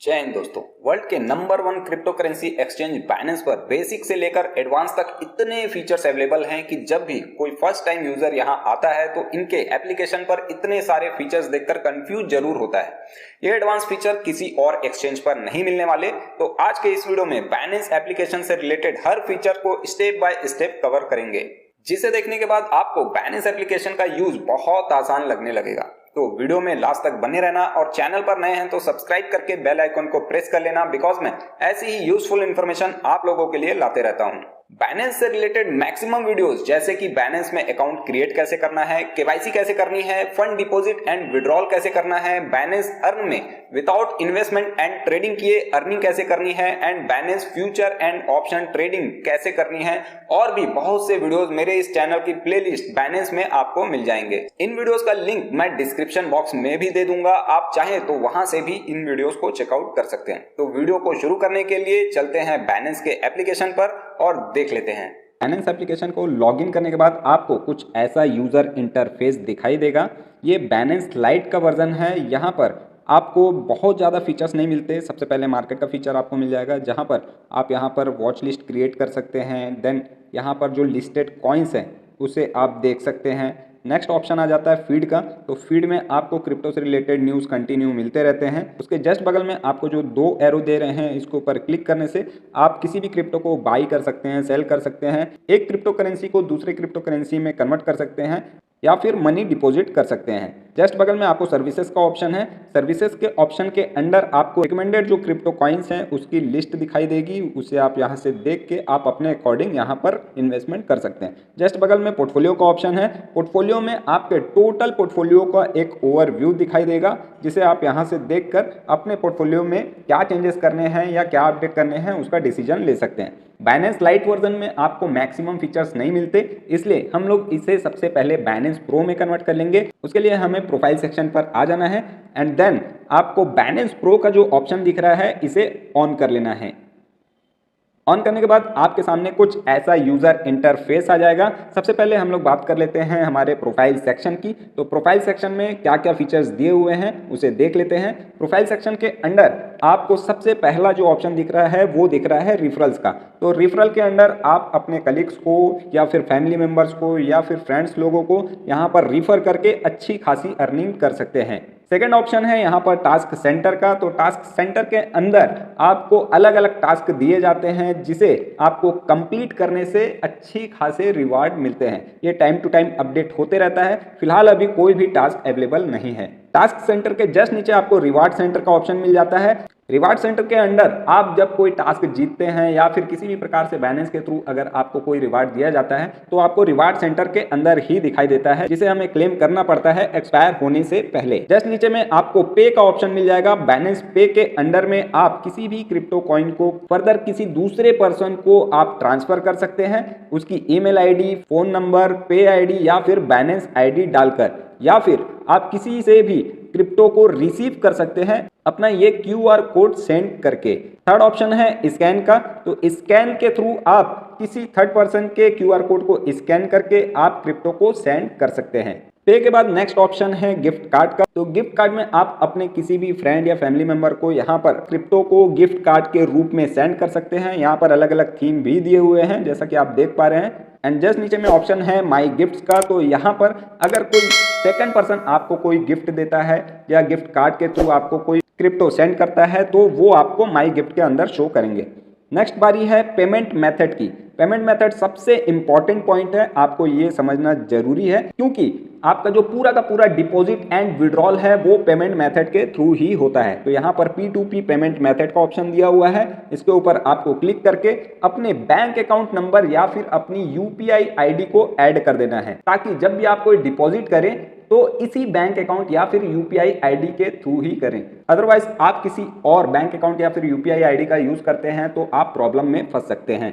जय हिंद दोस्तों। वर्ल्ड के number 1 crypto currency exchange Binance पर बेसिक से लेकर एडवांस तक इतने फीचर्स अवेलेबल हैं कि जब भी कोई फर्स्ट टाइम यूजर यहां आता है तो इनके एप्लीकेशन पर इतने सारे फीचर्स देखकर कंफ्यूज जरूर होता है। ये एडवांस फीचर किसी और एक्सचेंज पर नहीं मिलने वाले। तो आज के इस वीडियो में बाइनेंस एप्लीकेशन से रिलेटेड हर फीचर को स्टेप बाय स्टेप कवर करेंगे, जिसे देखने के बाद आपको बाइनेंस एप्लीकेशन का यूज बहुत आसान लगने लगेगा। तो वीडियो में लास्ट तक बने रहना और चैनल पर नए हैं तो सब्सक्राइब करके बेल आइकन को प्रेस कर लेना, बिकॉज मैं ऐसी ही यूजफुल इंफॉर्मेशन आप लोगों के लिए लाते रहता हूं। बाइनेंस से रिलेटेड मैक्सिमम वीडियोस जैसे कि बाइनेंस में अकाउंट क्रिएट कैसे करना है, केवाईसी कैसे करनी है, फंड डिपॉजिट एंड विड्रॉल कैसे करना है, बाइनेंस अर्न में विदाउट इन्वेस्टमेंट एंड ट्रेडिंग किए अर्निंग कैसे करनी है, and Binance future and option trading कैसे करनी है, और भी बहुत से वीडियोस मेरे इस चैनल की प्लेलिस्ट बाइनेंस में आपको मिल जाएंगे। इन वीडियोस का लिंक मैं डिस्क्रिप्शन बॉक्स में भी दे दूंगा, आप चाहें तो वहां से भी इन वीडियोस को चेकआउट कर सकते हैं। तो वीडियो को शुरू करने के लिए चलते हैं बाइनेंस के एप्लीकेशन पर और देख लेते हैं। बाइनेंस एप्लीकेशन को लॉगिन करने के बाद आपको कुछ ऐसा यूजर इंटरफेस दिखाई देगा। ये बाइनेंस लाइट का वर्जन है। यहाँ पर आपको बहुत ज़्यादा फीचर्स नहीं मिलते। सबसे पहले मार्केट का फीचर आपको मिल जाएगा, जहाँ पर आप यहाँ पर वॉच लिस्ट क्रिएट कर सकते हैं। देन यहाँ पर जो लिस्टेड कॉइन्स हैं उसे आप देख सकते हैं। नेक्स्ट ऑप्शन आ जाता है फीड का। तो फीड में आपको क्रिप्टो से रिलेटेड न्यूज़ कंटिन्यू मिलते रहते हैं। उसके जस्ट बगल में आपको जो 2 एरो दे रहे हैं, इसके ऊपर क्लिक करने से आप किसी भी क्रिप्टो को बाई कर सकते हैं, सेल कर सकते हैं, एक क्रिप्टो करेंसी को दूसरे क्रिप्टो करेंसी में कन्वर्ट कर सकते हैं या फिर मनी डिपॉजिट कर सकते हैं। जस्ट बगल में आपको सर्विसेज का ऑप्शन है। सर्विसेज के ऑप्शन के अंडर आपको रिकमेंडेड जो क्रिप्टो कॉइन्स हैं उसकी लिस्ट दिखाई देगी। उसे आप यहाँ से देख के आप अपने अकॉर्डिंग यहाँ पर इन्वेस्टमेंट कर सकते हैं। जस्ट बगल में पोर्टफोलियो का ऑप्शन है। पोर्टफोलियो में आपके टोटल पोर्टफोलियो का एक ओवरव्यू दिखाई देगा, जिसे आप यहाँ से देखकर अपने पोर्टफोलियो में क्या चेंजेस करने हैं या क्या अपडेट करने हैं उसका डिसीजन ले सकते हैं। बाइनेंस लाइट वर्जन में आपको मैक्सिमम फीचर्स नहीं मिलते, इसलिए हम लोग इसे सबसे पहले बाइनेंस प्रो में कन्वर्ट कर लेंगे। उसके लिए हमें प्रोफाइल सेक्शन पर आ जाना है एंड देन आपको बाइनेंस प्रो का जो ऑप्शन दिख रहा है इसे ऑन कर लेना है। ऑन करने के बाद आपके सामने कुछ ऐसा यूजर इंटरफेस आ जाएगा। सबसे पहले हम लोग बात कर लेते हैं हमारे प्रोफाइल सेक्शन की। तो प्रोफाइल सेक्शन में क्या क्या फीचर्स दिए हुए हैं उसे देख लेते हैं। प्रोफाइल सेक्शन के अंडर आपको सबसे पहला जो ऑप्शन दिख रहा है वो दिख रहा है रिफरल्स का। तो रिफरल के अंडर आप अपने कलीग्स को या फिर फैमिली मेम्बर्स को या फिर फ्रेंड्स लोगों को यहाँ पर रिफर करके अच्छी खासी अर्निंग कर सकते हैं। सेकेंड ऑप्शन है यहाँ पर टास्क सेंटर का। तो टास्क सेंटर के अंदर आपको अलग अलग टास्क दिए जाते हैं, जिसे आपको कंप्लीट करने से अच्छी खासे रिवार्ड मिलते हैं। ये टाइम टू टाइम अपडेट होते रहता है। फिलहाल अभी कोई भी टास्क अवेलेबल नहीं है। टास्क सेंटर के जस्ट नीचे आपको रिवार्ड सेंटर का ऑप्शन मिल जाता है। रिवार्ड सेंटर के अंडर आप जब कोई टास्क जीतते हैं या फिर किसी भी प्रकार से बाइनेंस के थ्रू अगर आपको कोई रिवार्ड दिया जाता है तो आपको रिवार्ड सेंटर के अंदर ही दिखाई देता है, जिसे हमें क्लेम करना पड़ता है एक्सपायर होने से पहले। जस्ट नीचे में आपको पे का ऑप्शन मिल जाएगा। बाइनेंस पे के अंडर में आप किसी भी क्रिप्टो कॉइन को फर्दर किसी दूसरे पर्सन को आप ट्रांसफर कर सकते हैं। उसकी ईमेल आईडी, फोन नंबर, पे आईडी या फिर बाइनेंस आईडी डालकर, या फिर आप किसी से भी क्रिप्टो को रिसीव कर सकते हैं अपना ये QR कोड सेंड करके। थर्ड ऑप्शन है स्कैन का। तो स्कैन के थ्रू आप किसी थर्ड पर्सन के QR कोड को स्कैन करके आप क्रिप्टो को सेंड कर सकते हैं। पे के बाद नेक्स्ट ऑप्शन है गिफ्ट कार्ड का। तो गिफ्ट कार्ड में आप अपने किसी भी फ्रेंड या फैमिली मेंबर को यहाँ पर क्रिप्टो को गिफ्ट कार्ड के रूप में सेंड कर सकते हैं। यहाँ पर अलग अलग थीम भी दिए हुए हैं, जैसा कि आप देख पा रहे हैं। एंड जस्ट नीचे में ऑप्शन है माई गिफ्ट्स का। तो यहाँ पर अगर कोई सेकंड पर्सन आपको कोई गिफ्ट देता है या गिफ्ट कार्ड के थ्रू आपको कोई क्रिप्टो सेंड करता है तो वो आपको माई गिफ्ट के अंदर शो करेंगे। नेक्स्ट बारी है पेमेंट मेथड की। पेमेंट मेथड सबसे इंपॉर्टेंट पॉइंट है, आपको ये समझना जरूरी है, क्योंकि आपका जो पूरा का पूरा डिपॉजिट एंड विड्रॉल है वो पेमेंट मेथड के थ्रू ही होता है। तो यहाँ पर P2P पेमेंट मेथड का ऑप्शन दिया हुआ है। इसके ऊपर आपको क्लिक करके अपने बैंक अकाउंट नंबर या फिर अपनी UPI ID को ऐड कर देना है, ताकि जब भी आप कोई डिपॉजिट करें तो इसी बैंक अकाउंट या फिर UPI ID के थ्रू ही करें। अदरवाइज आप किसी और बैंक अकाउंट या फिर UPI ID का यूज करते हैं तो आप प्रॉब्लम में फंस सकते हैं।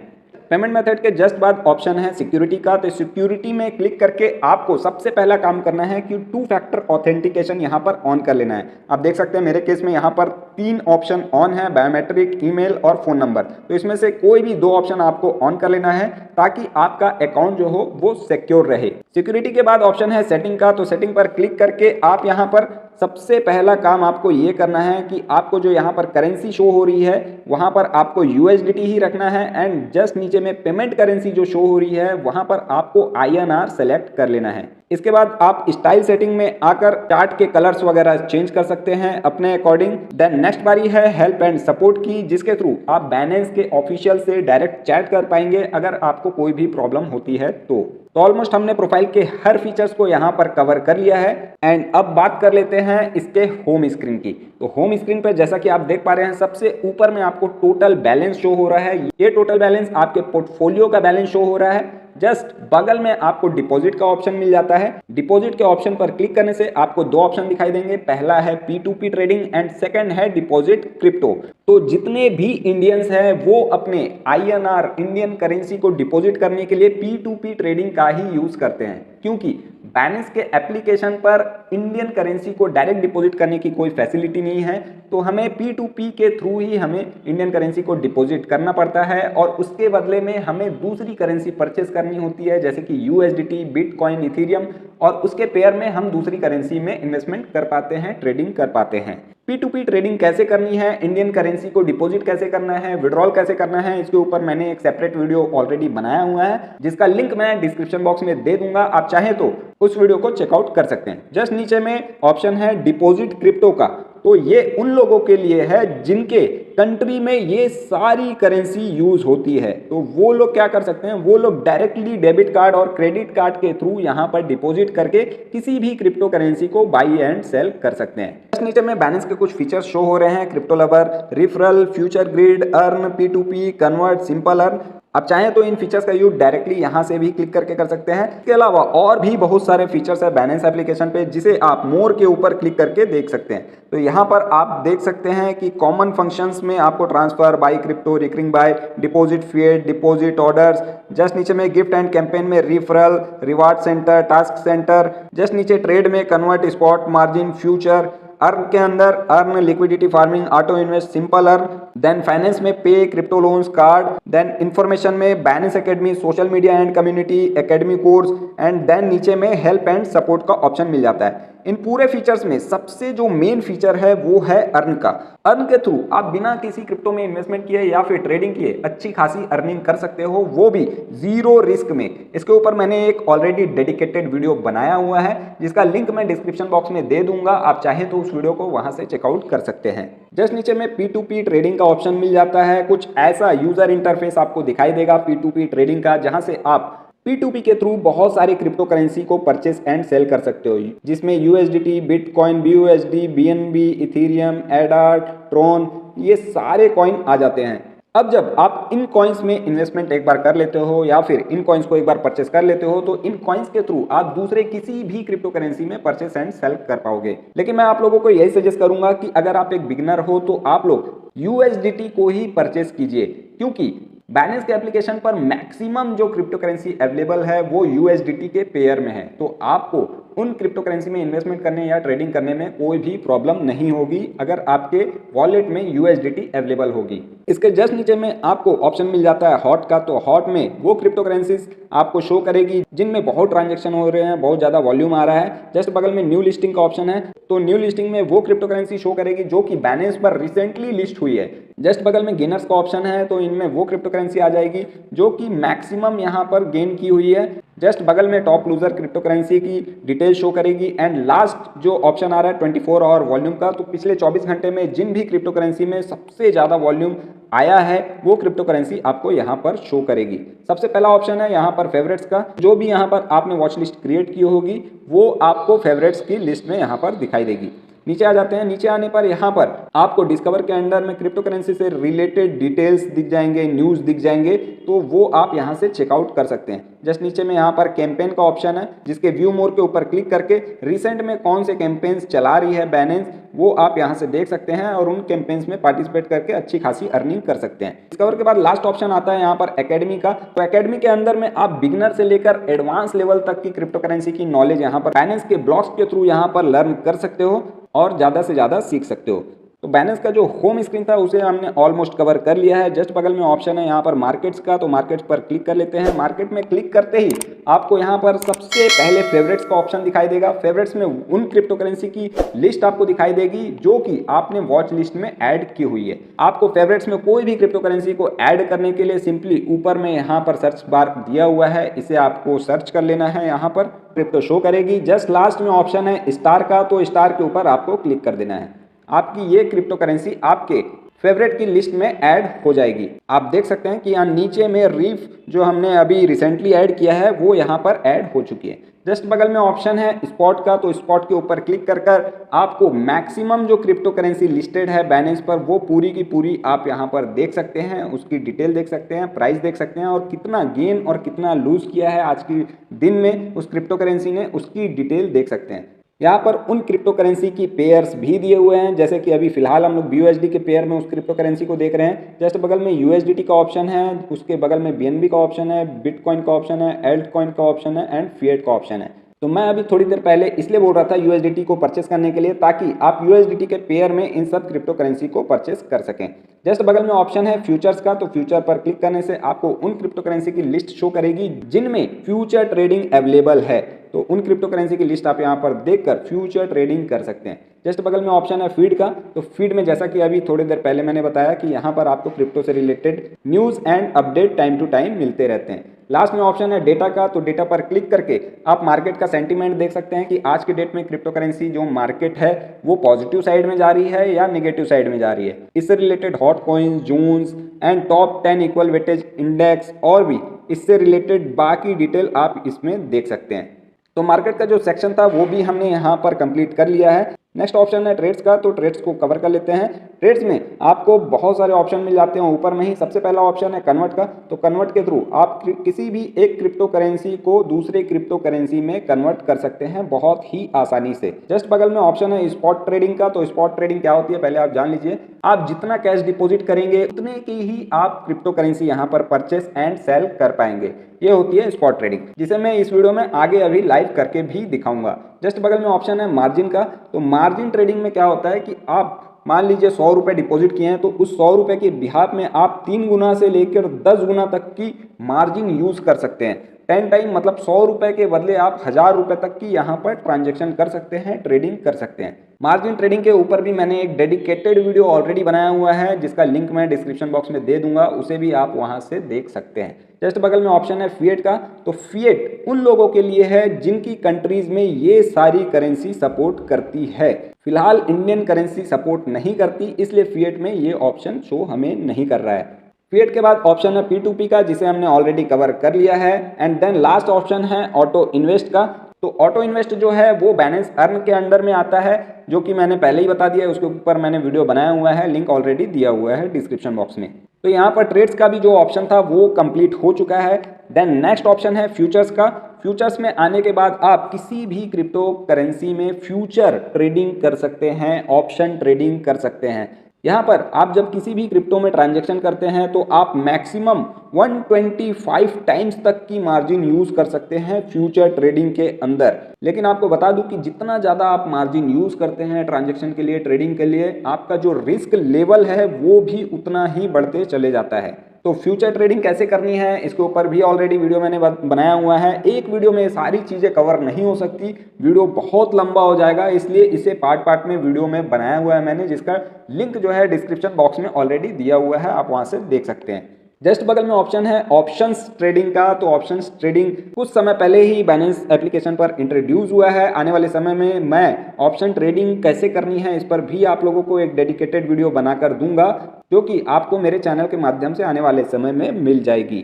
पेमेंट मेथड के जस्ट बाद ऑप्शन है सिक्योरिटी का। तो सिक्योरिटी में क्लिक करके आपको सबसे पहला काम करना है कि 2 फैक्टर ऑथेंटिकेशन यहाँ पर ऑन कर लेना है। आप देख सकते हैं मेरे केस में यहाँ पर 3 ऑप्शन ऑन है, बायोमेट्रिक, ईमेल और फोन नंबर। तो इसमें से कोई भी 2 ऑप्शन आपको ऑन कर लेना है ताकि आपका अकाउंट जो हो वो सिक्योर रहे। सिक्योरिटी के बाद ऑप्शन है सेटिंग का। तो सेटिंग पर क्लिक करके आप यहाँ पर सबसे पहला काम आपको ये करना है कि आपको जो यहाँ पर करेंसी शो हो रही है वहाँ पर आपको USDT ही रखना है एंड जस्ट नीचे में पेमेंट करेंसी जो शो हो रही है वहाँ पर आपको INR सेलेक्ट कर लेना है। इसके बाद आप स्टाइल सेटिंग में आकर चार्ट के कलर्स वगैरह चेंज कर सकते हैं अपने अकॉर्डिंग। देन नेक्स्ट बारी है हेल्प एंड सपोर्ट की, जिसके थ्रू आप बाइनेंस के ऑफिशियल से डायरेक्ट चैट कर पाएंगे अगर आपको कोई भी प्रॉब्लम होती है तो ऑलमोस्ट हमने प्रोफाइल के हर फीचर्स को यहाँ पर कवर कर लिया है एंड अब बात कर लेते हैं इसके होम स्क्रीन की। तो होम स्क्रीन पर जैसा कि आप देख पा रहे हैं सबसे ऊपर में आपको टोटल बैलेंस शो हो रहा है। ये टोटल बैलेंस आपके पोर्टफोलियो का बैलेंस शो हो रहा है। जस्ट बगल में आपको डिपॉजिट का ऑप्शन मिल जाता है। डिपॉजिट के ऑप्शन पर क्लिक करने से आपको दो ऑप्शन दिखाई देंगे, पहला है P2P ट्रेडिंग एंड सेकंड है डिपॉजिट क्रिप्टो। तो जितने भी इंडियंस हैं वो अपने INR इंडियन करेंसी को डिपॉजिट करने के लिए P2P ट्रेडिंग का ही यूज करते हैं, क्योंकि बाइनेंस के एप्लीकेशन पर इंडियन करेंसी को डायरेक्ट डिपॉजिट करने की कोई फैसिलिटी नहीं है। तो हमें P2P के थ्रू ही हमें इंडियन करेंसी को डिपॉजिट करना पड़ता है और उसके बदले में हमें दूसरी करेंसी परचेस करनी होती है, जैसे कि USDT, बिटकॉइन, इथेरियम, और उसके पेयर में हम दूसरी करेंसी में इन्वेस्टमेंट कर पाते हैं, ट्रेडिंग कर पाते हैं। P2P ट्रेडिंग कैसे करनी है, इंडियन करेंसी को डिपॉजिट कैसे करना है, विड्रॉल कैसे करना है, इसके ऊपर मैंने एक सेपरेट वीडियो ऑलरेडी बनाया हुआ है जिसका लिंक मैं डिस्क्रिप्शन बॉक्स में दे दूंगा। आप चाहें तो उस वीडियो को चेकआउट कर सकते हैं। जस्ट नीचे में ऑप्शन है डिपॉजिट क्रिप्टो का, तो ये उन लोगों के लिए है जिनके कंट्री में ये सारी करेंसी यूज होती है। तो वो लोग क्या कर सकते हैं, वो लोग डायरेक्टली डेबिट कार्ड और क्रेडिट कार्ड के थ्रू यहाँ पर डिपॉजिट करके किसी भी क्रिप्टो करेंसी को बाई एंड सेल कर सकते हैं। नीचे में बाइनेंस के कुछ फीचर्स शो हो रहे हैं, crypto lover, referral, future grid, earn, P2P, convert, simple earn. आप चाहें तो इन फीचर्स का यूज डायरेक्टली यहां से भी क्लिक करके कर सकते हैं। इसके अलावा और भी बहुत सारे फीचर्स है बाइनेंस एप्लीकेशन पे जिसे आप मोर के ऊपर क्लिक करके देख सकते हैं। तो यहां पर आप देख सकते हैं कि कॉमन फंक्शंस में आपको transfer, buy crypto, recurring buy, deposit fiat, deposit orders, just नीचे में गिफ्ट एंड कैंपेन में referral, reward centre, task centre, just नीचे ट्रेड में convert, spot, margin, future, earn के अंदर earn, liquidity farming, auto invest, simple earn, then finance में pay, crypto loans, card, then information में Binance academy, social media and community, academy course, and then नीचे में help and support का option मिल जाता है। इन पूरे फीचर्स में सबसे जो मेन फीचर है वो है अर्न का। अर्न के थ्रू आप बिना किसी क्रिप्टो में इन्वेस्टमेंट किए या फिर ट्रेडिंग किए अच्छी खासी अर्निंग कर सकते हो, वो भी जीरो रिस्क में। इसके ऊपर मैंने एक ऑलरेडी डेडिकेटेड वीडियो बनाया हुआ है जिसका लिंक मैं डिस्क्रिप्शन बॉक्स में दे दूंगा, आप चाहे तो उस वीडियो को वहां से चेकआउट कर सकते हैं। जस्ट नीचे में P2P ट्रेडिंग का ऑप्शन मिल जाता है। कुछ ऐसा यूजर इंटरफेस आपको दिखाई देगा P2P ट्रेडिंग का, जहां से आप P2P के थ्रू बहुत सारी क्रिप्टो करेंसी को परचेस एंड सेल कर सकते हो, जिसमें USDT, bitcoin, BUSD, BNB, Ethereum, एडा, ट्रोन, ये सारे कॉइन आ जाते हैं। अब जब आप इन कॉइन्स में इन्वेस्टमेंट एक बार कर लेते हो या फिर इन कॉइन्स को एक बार परचेस कर लेते हो तो इन कॉइन्स के थ्रू आप दूसरे किसी भी क्रिप्टो करेंसी में परचेस एंड सेल कर पाओगे। लेकिन मैं आप लोगों को यही सजेस्ट करूंगा कि अगर आप एक बिगिनर हो तो आप लोग USDT को ही परचेस कीजिए, क्योंकि बाइनेंस के एप्लीकेशन पर मैक्सिमम जो क्रिप्टो करेंसी अवेलेबल है वो USDT के पेयर में है। तो आपको उन क्रिप्टो करेंसी में इन्वेस्टमेंट करने या ट्रेडिंग करने में कोई भी प्रॉब्लम नहीं होगी अगर आपके वॉलेट में USDT अवेलेबल होगी। इसके जस्ट नीचे में आपको ऑप्शन मिल जाता है हॉट का। तो हॉट में वो क्रिप्टो करेंसीज आपको शो करेगी जिनमें बहुत ट्रांजेक्शन हो रहे हैं, बहुत ज्यादा वॉल्यूम आ रहा है। जस्ट बगल में न्यू लिस्टिंग का ऑप्शन है, तो न्यू लिस्टिंग में वो क्रिप्टो करेंसी शो करेगी जो कि बाइनेंस पर रिसेंटली लिस्ट हुई है। जस्ट बगल में गेनर्स का ऑप्शन है, तो इनमें वो क्रिप्टो करेंसी आ जाएगी जो कि मैक्सिमम यहाँ पर गेन की हुई है। जस्ट बगल में टॉप लूजर क्रिप्टो करेंसी की डिटेल शो करेगी एंड लास्ट जो ऑप्शन आ रहा है 24 आवर वॉल्यूम का, तो पिछले 24 घंटे में जिन भी क्रिप्टो करेंसी में सबसे ज्यादा वॉल्यूम आया है वो क्रिप्टो करेंसी आपको यहाँ पर शो करेगी। सबसे पहला ऑप्शन है यहाँ पर फेवरेट्स का, जो भी यहाँ पर आपने वॉच लिस्ट क्रिएट की होगी वो आपको फेवरेट्स की लिस्ट में यहाँ पर दिखाई देगी। नीचे आ जाते हैं, नीचे आने पर यहाँ पर आपको डिस्कवर के अंडर में क्रिप्टो करेंसी से रिलेटेड डिटेल्स दिख जाएंगे, न्यूज दिख जाएंगे, तो वो आप यहाँ से चेकआउट कर सकते हैं। जस्ट नीचे में यहाँ पर कैंपेन का ऑप्शन है, जिसके व्यू मोर के ऊपर क्लिक करके रिसेंट में कौन से कैंपेन्स चला रही है बाइनेंस वो आप यहाँ से देख सकते हैं और उन कैंपेन्स में पार्टिसिपेट करके अच्छी खासी अर्निंग कर सकते हैं। डिस्कवर के बाद लास्ट ऑप्शन आता है यहाँ पर एकेडमी का। तो एकेडमी के अंदर में आप बिगिनर से लेकर एडवांस लेवल तक की क्रिप्टो करेंसी की नॉलेज यहाँ पर बाइनेंस के ब्लॉग्स के थ्रू यहाँ पर लर्न कर सकते हो और ज्यादा से ज्यादा सीख सकते हो। तो बैलेंस का जो होम स्क्रीन था उसे हमने ऑलमोस्ट कवर कर लिया है। जस्ट बगल में ऑप्शन है यहाँ पर मार्केट्स का, तो मार्केट्स पर क्लिक कर लेते हैं। मार्केट में क्लिक करते ही आपको यहाँ पर सबसे पहले फेवरेट्स का ऑप्शन दिखाई देगा। फेवरेट्स में उन क्रिप्टो करेंसी की लिस्ट आपको दिखाई देगी जो कि आपने वॉच लिस्ट में ऐड की हुई है। आपको फेवरेट्स में कोई भी क्रिप्टो करेंसी को ऐड करने के लिए सिंपली ऊपर में यहाँ पर सर्च बार दिया हुआ है, इसे आपको सर्च कर लेना है। यहाँ पर क्रिप्टो शो करेगी। जस्ट लास्ट में ऑप्शन है स्टार का, तो स्टार के ऊपर आपको क्लिक कर देना है। आपकी ये क्रिप्टो करेंसी आपके फेवरेट की लिस्ट में ऐड हो जाएगी। आप देख सकते हैं कि यहाँ नीचे में रीफ जो हमने अभी रिसेंटली ऐड किया है वो यहाँ पर ऐड हो चुकी है। जस्ट बगल में ऑप्शन है स्पॉट का, तो स्पॉट के ऊपर क्लिक कर कर आपको मैक्सिमम जो क्रिप्टो करेंसी लिस्टेड है बैलेंस पर वो पूरी की पूरी आप यहाँ पर देख सकते हैं। उसकी डिटेल देख सकते हैं, प्राइस देख सकते हैं और कितना गेन और कितना लूज किया है आज के दिन में उस क्रिप्टो करेंसी ने, उसकी डिटेल देख सकते हैं। यहाँ पर उन क्रिप्टो करेंसी की पेयर्स भी दिए हुए हैं, जैसे कि अभी फिलहाल हम लोग BUSD के पेयर में उस क्रिप्टो करेंसी को देख रहे हैं। जस्ट बगल में USDT का ऑप्शन है, उसके बगल में BNB का ऑप्शन है, बिटकॉइन का ऑप्शन है, एल्ट कॉइन का ऑप्शन है एंड फिएट का ऑप्शन है। तो मैं अभी थोड़ी देर पहले इसलिए बोल रहा था USDT को परचेस करने के लिए, ताकि आप USDT के पेयर में इन सब क्रिप्टो करेंसी को परचेस कर सकें। जस्ट बगल में ऑप्शन है फ्यूचर्स का, तो फ्यूचर पर क्लिक करने से आपको उन क्रिप्टो करेंसी की लिस्ट शो करेगी जिनमें फ्यूचर ट्रेडिंग अवेलेबल है। तो उन क्रिप्टो करेंसी की लिस्ट आप यहाँ पर देखकर फ्यूचर ट्रेडिंग कर सकते हैं। जस्ट बगल में ऑप्शन है फीड का, तो फीड में जैसा कि अभी थोड़ी देर पहले मैंने बताया कि यहाँ पर आपको क्रिप्टो से related news and update time to time मिलते रहते हैं। लास्ट में ऑप्शन है डेटा का, तो डेटा पर क्लिक करके आप मार्केट का सेंटीमेंट देख सकते हैं कि आज के डेट में क्रिप्टो करेंसी जो मार्केट है वो पॉजिटिव साइड में जा रही है या नेगेटिव साइड में जा रही है। इससे रिलेटेड हॉट कॉइन्स, जून्स and top 10 equal weightage index और भी इससे रिलेटेड बाकी डिटेल आप इसमें देख सकते हैं। तो मार्केट का जो सेक्शन था वो भी हमने यहाँ पर कंप्लीट कर लिया है। नेक्स्ट ऑप्शन है ट्रेड्स का, तो ट्रेड्स को कवर कर लेते हैं। ट्रेड्स में आपको बहुत सारे ऑप्शन मिल जाते हैं ऊपर में ही। सबसे पहला ऑप्शन है कन्वर्ट का, तो कन्वर्ट के थ्रू आप किसी भी एक क्रिप्टो करेंसी को दूसरे क्रिप्टो करेंसी में कन्वर्ट कर सकते हैं बहुत ही आसानी से। जस्ट बगल में ऑप्शन है स्पॉट ट्रेडिंग का, तो स्पॉट ट्रेडिंग क्या होती है पहले आप जान लीजिए। आप जितना कैश डिपॉजिट करेंगे उतने की ही आप क्रिप्टो करेंसी यहाँ पर परचेस एंड सेल कर पाएंगे। ये होती है स्पॉट ट्रेडिंग, जिसे मैं इस वीडियो में आगे अभी लाइव करके भी दिखाऊंगा। जस्ट बगल में ऑप्शन है मार्जिन का, तो मार्जिन ट्रेडिंग में क्या होता है कि आप मान लीजिए 100 रुपये डिपॉजिट किए हैं, तो उस 100 रुपये के बिहाफ में आप 3 गुना से लेकर 10 गुना तक की मार्जिन यूज कर सकते हैं। 10 टाइम मतलब 100 रुपये के बदले आप 1000 रुपये तक की यहाँ पर ट्रांजेक्शन कर सकते हैं, ट्रेडिंग कर सकते हैं। मार्जिन ट्रेडिंग के ऊपर भी मैंने एक डेडिकेटेड वीडियो ऑलरेडी बनाया हुआ है, जिसका लिंक मैं डिस्क्रिप्शन बॉक्स में दे दूंगा, उसे भी आप वहां से देख सकते हैं। जस्ट बगल में ऑप्शन है फिएट का, तो फिएट उन लोगों के लिए है जिनकी कंट्रीज में ये सारी करेंसी सपोर्ट करती है। फिलहाल इंडियन करेंसी सपोर्ट नहीं करती, इसलिए फिएट में ये ऑप्शन शो हमें नहीं कर रहा है। फिएट के बाद ऑप्शन है P2P का, जिसे हमने ऑलरेडी कवर कर लिया है। एंड देन लास्ट ऑप्शन है ऑटो इन्वेस्ट का, तो ऑटो इन्वेस्ट जो है वो बैलेंस अर्न के अंडर में आता है, जो कि मैंने पहले ही बता दिया है। उसके ऊपर मैंने वीडियो बनाया हुआ है, लिंक ऑलरेडी दिया हुआ है डिस्क्रिप्शन बॉक्स में। तो यहाँ पर ट्रेड्स का भी जो ऑप्शन था वो कंप्लीट हो चुका है। देन नेक्स्ट ऑप्शन है फ्यूचर्स का। फ्यूचर्स में आने के बाद आप किसी भी क्रिप्टो करेंसी में फ्यूचर ट्रेडिंग कर सकते हैं, ऑप्शन ट्रेडिंग कर सकते हैं। यहाँ पर आप जब किसी भी क्रिप्टो में ट्रांजैक्शन करते हैं तो आप मैक्सिमम 125 टाइम्स तक की मार्जिन यूज कर सकते हैं फ्यूचर ट्रेडिंग के अंदर। लेकिन आपको बता दूं कि जितना ज़्यादा आप मार्जिन यूज करते हैं ट्रांजैक्शन के लिए, ट्रेडिंग के लिए, आपका जो रिस्क लेवल है वो भी उतना ही बढ़ते चले जाता है। तो फ्यूचर ट्रेडिंग कैसे करनी है इसके ऊपर भी ऑलरेडी वीडियो मैंने बनाया हुआ है। एक वीडियो में सारी चीज़ें कवर नहीं हो सकती, वीडियो बहुत लंबा हो जाएगा, इसलिए इसे पार्ट पार्ट में वीडियो में बनाया हुआ है मैंने, जिसका लिंक जो है डिस्क्रिप्शन बॉक्स में ऑलरेडी दिया हुआ है, आप वहां से देख सकते हैं। जस्ट बगल में ऑप्शन है ऑप्शंस ट्रेडिंग का, तो ऑप्शंस ट्रेडिंग कुछ समय पहले ही बाइनेंस एप्लीकेशन पर इंट्रोड्यूस हुआ है। आने वाले समय में मैं ऑप्शन ट्रेडिंग कैसे करनी है इस पर भी आप लोगों को एक डेडिकेटेड वीडियो बनाकर दूंगा, जो कि आपको मेरे चैनल के माध्यम से आने वाले समय में मिल जाएगी।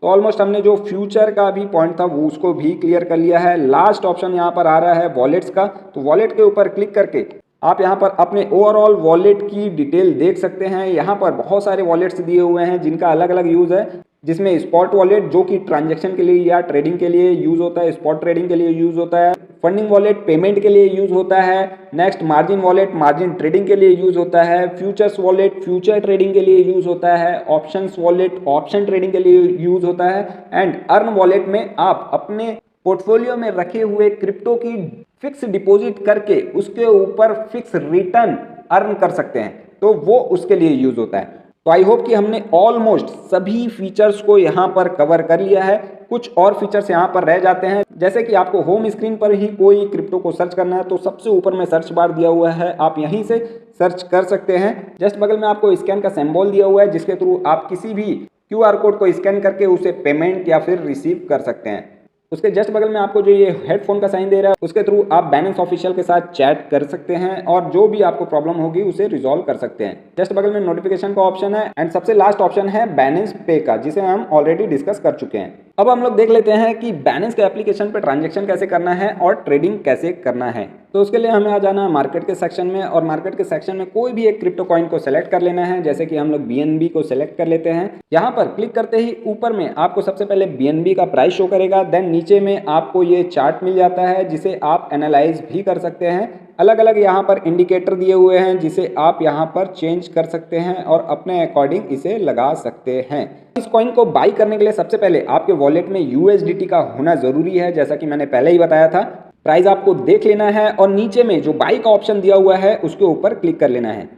तो ऑलमोस्ट हमने जो फ्यूचर का भी पॉइंट था वो उसको भी क्लियर कर लिया है। लास्ट ऑप्शन यहाँ पर आ रहा है वॉलेट्स का, तो वॉलेट के ऊपर क्लिक करके आप यहाँ पर अपने ओवरऑल वॉलेट की डिटेल देख सकते हैं। यहाँ पर बहुत सारे वॉलेट्स दिए हुए हैं जिनका अलग अलग यूज़ है, जिसमें स्पॉट वॉलेट जो कि ट्रांजैक्शन के लिए या ट्रेडिंग के लिए यूज़ होता है, स्पॉट ट्रेडिंग के लिए यूज़ होता है। फंडिंग वॉलेट पेमेंट के लिए यूज़ होता है। Next margin wallet margin trading के लिए यूज़ होता है। फ्यूचर्स वॉलेट फ्यूचर ट्रेडिंग के लिए यूज़ होता है। ऑप्शंस वॉलेट ऑप्शन ट्रेडिंग के लिए यूज़ होता है। एंड अर्न वॉलेट में आप अपने पोर्टफोलियो में रखे हुए क्रिप्टो की फिक्स डिपॉजिट करके उसके ऊपर फिक्स रिटर्न अर्न कर सकते हैं, तो वो उसके लिए यूज होता है। तो आई होप कि हमने ऑलमोस्ट सभी फीचर्स को यहाँ पर कवर कर लिया है। कुछ और फीचर्स यहाँ पर रह जाते हैं, जैसे कि आपको होम स्क्रीन पर ही कोई क्रिप्टो को सर्च करना है तो सबसे ऊपर में सर्च बार दिया हुआ है, आप यहीं से सर्च कर सकते हैं। जस्ट बगल में आपको स्कैन का सिंबल दिया हुआ है, जिसके थ्रू आप किसी भी QR कोड को स्कैन करके उसे पेमेंट या फिर रिसीव कर सकते हैं। उसके जस्ट बगल में आपको जो ये हेडफोन का साइन दे रहा है, उसके थ्रू आप बाइनेंस ऑफिशियल के साथ चैट कर सकते हैं और जो भी आपको प्रॉब्लम होगी उसे रिजॉल्व कर सकते हैं। जस्ट बगल में नोटिफिकेशन का ऑप्शन है एंड सबसे लास्ट ऑप्शन है बाइनेंस पे का, जिसे हम ऑलरेडी डिस्कस कर चुके हैं। अब हम लोग देख लेते हैं कि बाइनेंस के एप्लीकेशन पे ट्रांजैक्शन कैसे करना है और ट्रेडिंग कैसे करना है। तो उसके लिए हमें आ जाना है मार्केट के सेक्शन में, और मार्केट के सेक्शन में कोई भी एक क्रिप्टो कॉइन को सेलेक्ट कर लेना है। जैसे कि हम लोग BNB को सेलेक्ट कर लेते हैं। यहाँ पर क्लिक करते ही ऊपर में आपको सबसे पहले BNB का प्राइस शो करेगा, देन नीचे में आपको ये चार्ट मिल जाता है जिसे आप एनालाइज भी कर सकते हैं। अलग अलग यहाँ पर इंडिकेटर दिए हुए हैं जिसे आप यहाँ पर चेंज कर सकते हैं और अपने अकॉर्डिंग इसे लगा सकते हैं। इस कॉइन को बाई करने के लिए सबसे पहले आपके वॉलेट में USDT का होना जरूरी है, जैसा कि मैंने पहले ही बताया था। प्राइस आपको देख लेना है और नीचे में जो बाई का ऑप्शन दिया हुआ है उसके ऊपर क्लिक कर लेना है।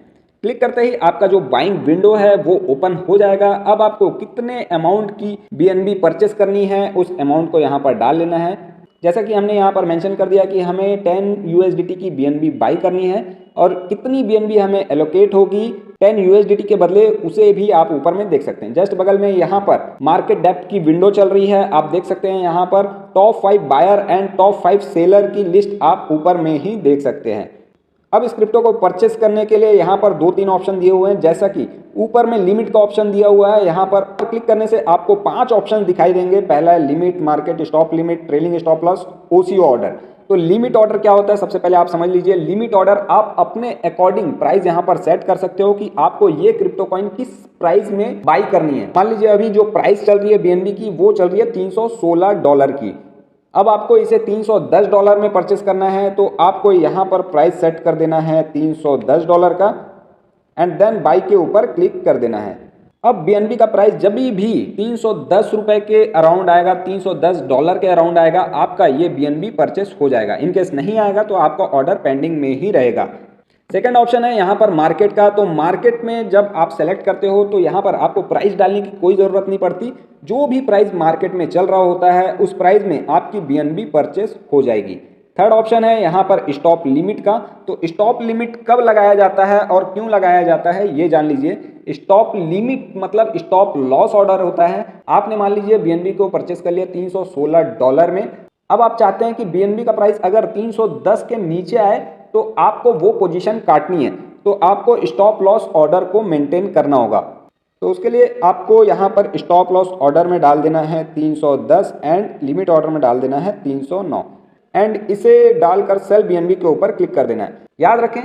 क्लिक करते ही आपका जो बाइंग विंडो है वो ओपन हो जाएगा। अब आपको कितने अमाउंट की BNB परचेस करनी है उस अमाउंट को यहाँ पर डाल लेना है। जैसा कि हमने यहाँ पर मेंशन कर दिया कि हमें 10 USDT की BNB बाई करनी है और कितनी BNB हमें एलोकेट होगी 10 USDT के बदले, उसे भी आप ऊपर में देख सकते हैं। जस्ट बगल में यहाँ पर मार्केट डेप्थ की विंडो चल रही है, आप देख सकते हैं। यहाँ पर top 5 buyer and top 5 seller की लिस्ट आप ऊपर में ही देख सकते हैं। अब इस क्रिप्टो को परचेस करने के लिए यहाँ पर 2-3 ऑप्शन दिए हुए हैं, जैसा कि ऊपर में लिमिट का ऑप्शन दिया हुआ है। यहाँ पर क्लिक करने से आपको 5 ऑप्शन दिखाई देंगे। पहला है limit, market stop limit, trailing stop loss, OCO order. तो लिमिट ऑर्डर क्या होता है, सबसे पहले आप समझ लीजिए। लिमिट ऑर्डर आप अपने अकॉर्डिंग प्राइस यहाँ पर सेट कर सकते हो कि आपको ये क्रिप्टो कॉइन किस प्राइस में बाई करनी है। मान लीजिए अभी जो प्राइस चल रही है BNB की वो चल रही है $316 की। अब आपको इसे $310 में परचेस करना है, तो आपको यहाँ पर प्राइस सेट कर देना है $310 का एंड देन बाई के ऊपर क्लिक कर देना है। अब BNB का प्राइस जब भी $310 के अराउंड आएगा, $310 के अराउंड आएगा, आपका ये BNB परचेस हो जाएगा। इनकेस नहीं आएगा तो आपका ऑर्डर पेंडिंग में ही रहेगा। सेकंड ऑप्शन है यहाँ पर मार्केट का। तो मार्केट में जब आप सेलेक्ट करते हो तो यहाँ पर आपको प्राइस डालने की कोई ज़रूरत नहीं पड़ती। जो भी प्राइस मार्केट में चल रहा होता है उस प्राइस में आपकी BNB परचेस हो जाएगी। थर्ड ऑप्शन है यहाँ पर स्टॉप लिमिट का। तो स्टॉप लिमिट कब लगाया जाता है और क्यों लगाया जाता है ये जान लीजिए। स्टॉप लिमिट मतलब स्टॉप लॉस ऑर्डर होता है। आपने मान लीजिए BNB को परचेस कर लिया $316 में। अब आप चाहते हैं कि BNB का प्राइस अगर 310 के नीचे आए तो आपको वो पोजीशन काटनी है, तो आपको स्टॉप लॉस ऑर्डर को मेंटेन करना होगा। तो उसके लिए आपको यहाँ पर स्टॉप लॉस ऑर्डर में डाल देना है 310 एंड लिमिट ऑर्डर में डाल देना है 309 एंड इसे डालकर सेल BNB के ऊपर क्लिक कर देना है। याद रखें,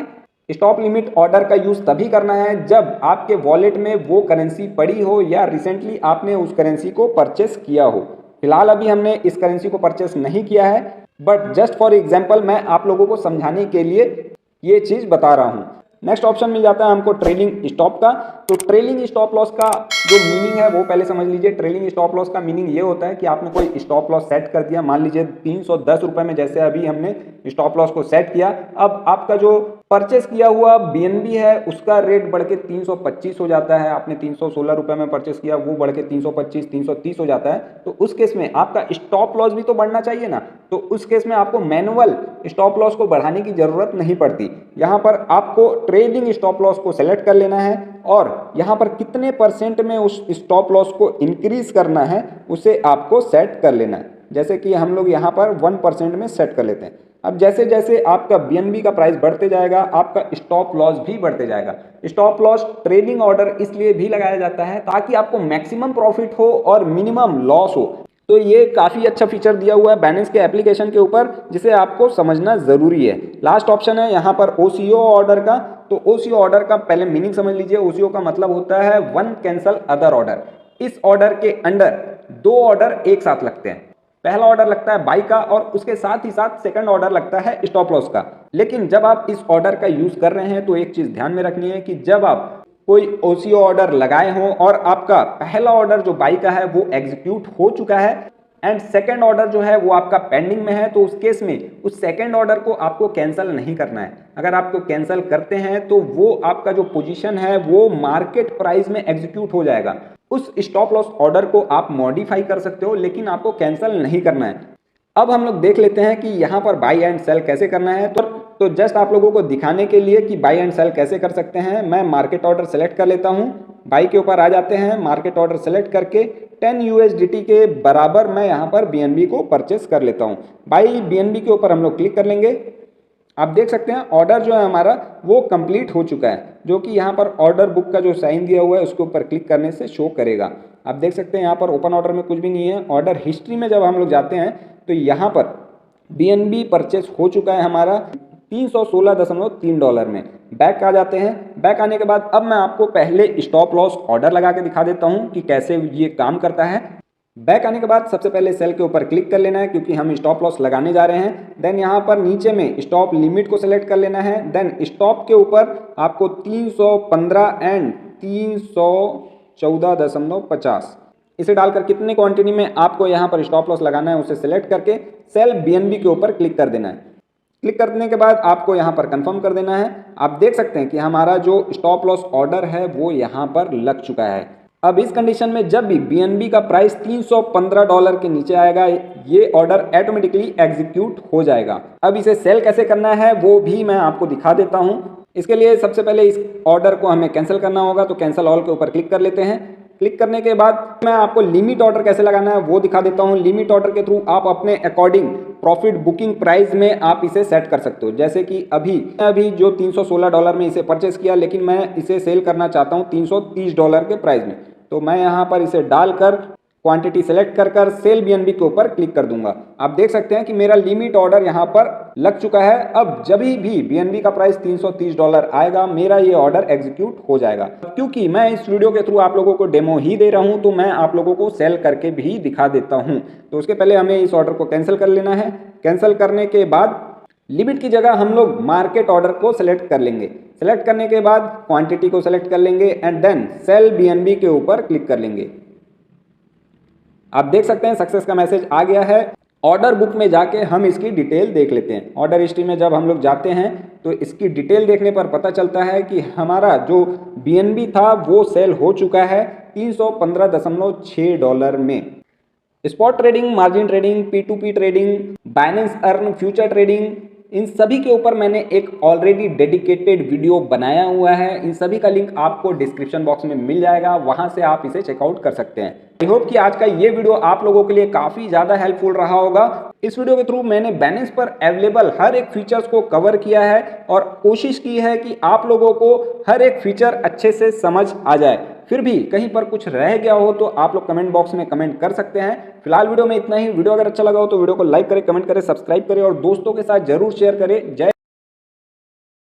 स्टॉप लिमिट ऑर्डर का यूज तभी करना है जब आपके वॉलेट में वो करेंसी पड़ी हो या रिसेंटली आपने उस करेंसी को परचेस किया हो। फिलहाल अभी हमने इस करेंसी को परचेस नहीं किया है, बट जस्ट फॉर एग्जाम्पल मैं आप लोगों को समझाने के लिए ये चीज़ बता रहा हूँ। नेक्स्ट ऑप्शन मिल जाता है हमको ट्रेलिंग स्टॉप का। तो ट्रेलिंग स्टॉप लॉस का जो मीनिंग है वो पहले समझ लीजिए। ट्रेलिंग स्टॉप लॉस का मीनिंग ये होता है कि आपने कोई स्टॉप लॉस सेट कर दिया। मान लीजिए $310 में जैसे अभी हमने स्टॉप लॉस को सेट किया। अब आपका जो परचेस किया हुआ BNB है उसका रेट बढ़ के 325 हो जाता है। आपने $316 में परचेस किया, वो बढ़ के 325 330 हो जाता है। तो उस केस में आपका स्टॉप लॉस भी तो बढ़ना चाहिए ना। तो उस केस में आपको मैनुअल स्टॉप लॉस को बढ़ाने की जरूरत नहीं पड़ती। यहाँ पर आपको ट्रेलिंग स्टॉप लॉस को सेलेक्ट कर लेना है और यहाँ पर कितने % में उस स्टॉप लॉस को इंक्रीज करना है उसे आपको सेट कर लेना है। जैसे कि हम लोग यहाँ पर 1% में सेट कर लेते हैं। अब जैसे जैसे आपका BNB का प्राइस बढ़ते जाएगा आपका स्टॉप लॉस भी बढ़ते जाएगा। स्टॉप लॉस ट्रेलिंग ऑर्डर इसलिए भी लगाया जाता है ताकि आपको मैक्सिमम प्रॉफिट हो और मिनिमम लॉस हो। तो ये काफ़ी अच्छा फीचर दिया हुआ है बाइनेंस के एप्लीकेशन के ऊपर, जिसे आपको समझना ज़रूरी है। लास्ट ऑप्शन है यहाँ पर OCO ऑर्डर का। तो OCO ऑर्डर का पहले मीनिंग समझ लीजिए। OCO का मतलब होता है वन कैंसल अदर ऑर्डर। इस ऑर्डर के अंडर 2 ऑर्डर एक साथ लगते हैं। पहला ऑर्डर लगता है बाई का और उसके साथ ही साथ सेकंड ऑर्डर लगता है स्टॉप लॉस का। लेकिन जब आप इस ऑर्डर का यूज कर रहे हैं तो एक चीज ध्यान में रखनी है कि जब आप कोई OCO ऑर्डर लगाए हो और आपका पहला ऑर्डर जो बाई का है वो एग्जीक्यूट हो चुका है, एंड सेकेंड ऑर्डर जो है वो आपका पेंडिंग में है, तो उस केस में उस सेकेंड ऑर्डर को आपको कैंसिल नहीं करना है। अगर आपको कैंसिल करते हैं तो वो आपका जो पोजीशन है वो मार्केट प्राइस में एग्जीक्यूट हो जाएगा। उस स्टॉप लॉस ऑर्डर को आप मॉडिफाई कर सकते हो, लेकिन आपको कैंसिल नहीं करना है। अब हम लोग देख लेते हैं कि यहाँ पर बाई एंड सेल कैसे करना है। तो जस्ट आप लोगों को दिखाने के लिए कि बाई एंड सेल कैसे कर सकते हैं, मैं मार्केट ऑर्डर सेलेक्ट कर लेता हूँ। बाई के ऊपर आ जाते हैं, मार्केट ऑर्डर सेलेक्ट करके 10 USDT के बराबर मैं यहाँ पर BNB को परचेस कर लेता हूँ। बाई BNB के ऊपर हम लोग क्लिक कर लेंगे। आप देख सकते हैं ऑर्डर जो है हमारा वो कंप्लीट हो चुका है, जो कि यहाँ पर ऑर्डर बुक का जो साइन दिया हुआ है उसके ऊपर क्लिक करने से शो करेगा। आप देख सकते हैं यहाँ पर ओपन ऑर्डर में कुछ भी नहीं है। ऑर्डर हिस्ट्री में जब हम लोग जाते हैं तो यहाँ पर BNB परचेस हो चुका है हमारा $316.3 में। बैक आ जाते हैं। बैक आने के बाद अब मैं आपको पहले स्टॉप लॉस ऑर्डर लगा के दिखा देता हूँ कि कैसे ये काम करता है। बैक आने के बाद सबसे पहले सेल के ऊपर क्लिक कर लेना है, क्योंकि हम स्टॉप लॉस लगाने जा रहे हैं। देन यहाँ पर नीचे में स्टॉप लिमिट को सिलेक्ट कर लेना है। देन स्टॉप के ऊपर आपको 315 एंड 314.50 इसे डालकर कितने क्वांटिटी में आपको यहाँ पर स्टॉप लॉस लगाना है उसे सिलेक्ट करके सेल BNB के ऊपर क्लिक कर देना है। क्लिक करने के बाद आपको यहाँ पर कंफर्म कर देना है। आप देख सकते हैं कि हमारा जो स्टॉप लॉस ऑर्डर है वो यहाँ पर लग चुका है। अब इस कंडीशन में जब भी BNB का प्राइस $315 के नीचे आएगा ये ऑर्डर ऑटोमेटिकली एग्जीक्यूट हो जाएगा। अब इसे सेल कैसे करना है वो भी मैं आपको दिखा देता हूँ। इसके लिए सबसे पहले इस ऑर्डर को हमें कैंसिल करना होगा, तो कैंसिल ऑल के ऊपर क्लिक कर लेते हैं। क्लिक करने के बाद मैं आपको लिमिट ऑर्डर कैसे लगाना है वो दिखा देता हूं। लिमिट ऑर्डर के थ्रू आप अपने अकॉर्डिंग प्रॉफिट बुकिंग प्राइस में आप इसे सेट कर सकते हो। जैसे कि अभी जो $316 में इसे परचेस किया, लेकिन मैं इसे सेल करना चाहता हूं $330 के प्राइस में, तो मैं यहां पर इसे डालकर क्वांटिटी सेलेक्ट कर सेल BNB के ऊपर क्लिक कर दूंगा। आप देख सकते हैं कि मेरा लिमिट ऑर्डर यहां पर लग चुका है। अब जब भी BNB का प्राइस $330 आएगा मेरा ये ऑर्डर एग्जीक्यूट हो जाएगा। क्योंकि मैं इस वीडियो के थ्रू आप लोगों को डेमो ही दे रहा हूं तो मैं आप लोगों को सेल करके भी दिखा देता हूं। तो उसके पहले हमें इस ऑर्डर को कैंसिल कर लेना है। कैंसिल करने के बाद लिमिट की जगह हम लोग मार्केट ऑर्डर को सिलेक्ट कर लेंगे। सिलेक्ट करने के बाद क्वांटिटी को सिलेक्ट कर लेंगे एंड देन सेल BNB के ऊपर क्लिक कर लेंगे। आप देख सकते हैं सक्सेस का मैसेज आ गया है। ऑर्डर बुक में जाके हम इसकी डिटेल देख लेते हैं। ऑर्डर हिस्ट्री में जब हम लोग जाते हैं तो इसकी डिटेल देखने पर पता चलता है कि हमारा जो BNB था वो सेल हो चुका है $315.6 में। Spot trading, margin trading, P2P trading, Binance earn, future trading, इन सभी के ऊपर मैंने एक ऑलरेडी डेडिकेटेड वीडियो बनाया हुआ है। इन सभी का लिंक आपको डिस्क्रिप्शन बॉक्स में मिल जाएगा, वहां से आप इसे चेकआउट कर सकते हैं। आई होप कि आज का ये वीडियो आप लोगों के लिए काफी ज्यादा हेल्पफुल रहा होगा। इस वीडियो के थ्रू मैंने बाइनेंस पर अवेलेबल हर एक फीचर्स को कवर किया है और कोशिश की है कि आप लोगों को हर एक फीचर अच्छे से समझ आ जाए। फिर भी कहीं पर कुछ रह गया हो तो आप लोग कमेंट बॉक्स में कमेंट कर सकते हैं। फिलहाल वीडियो में इतना ही। वीडियो अगर अच्छा लगा हो तो वीडियो को लाइक करें, कमेंट करें, सब्सक्राइब करें और दोस्तों के साथ जरूर शेयर करें। जय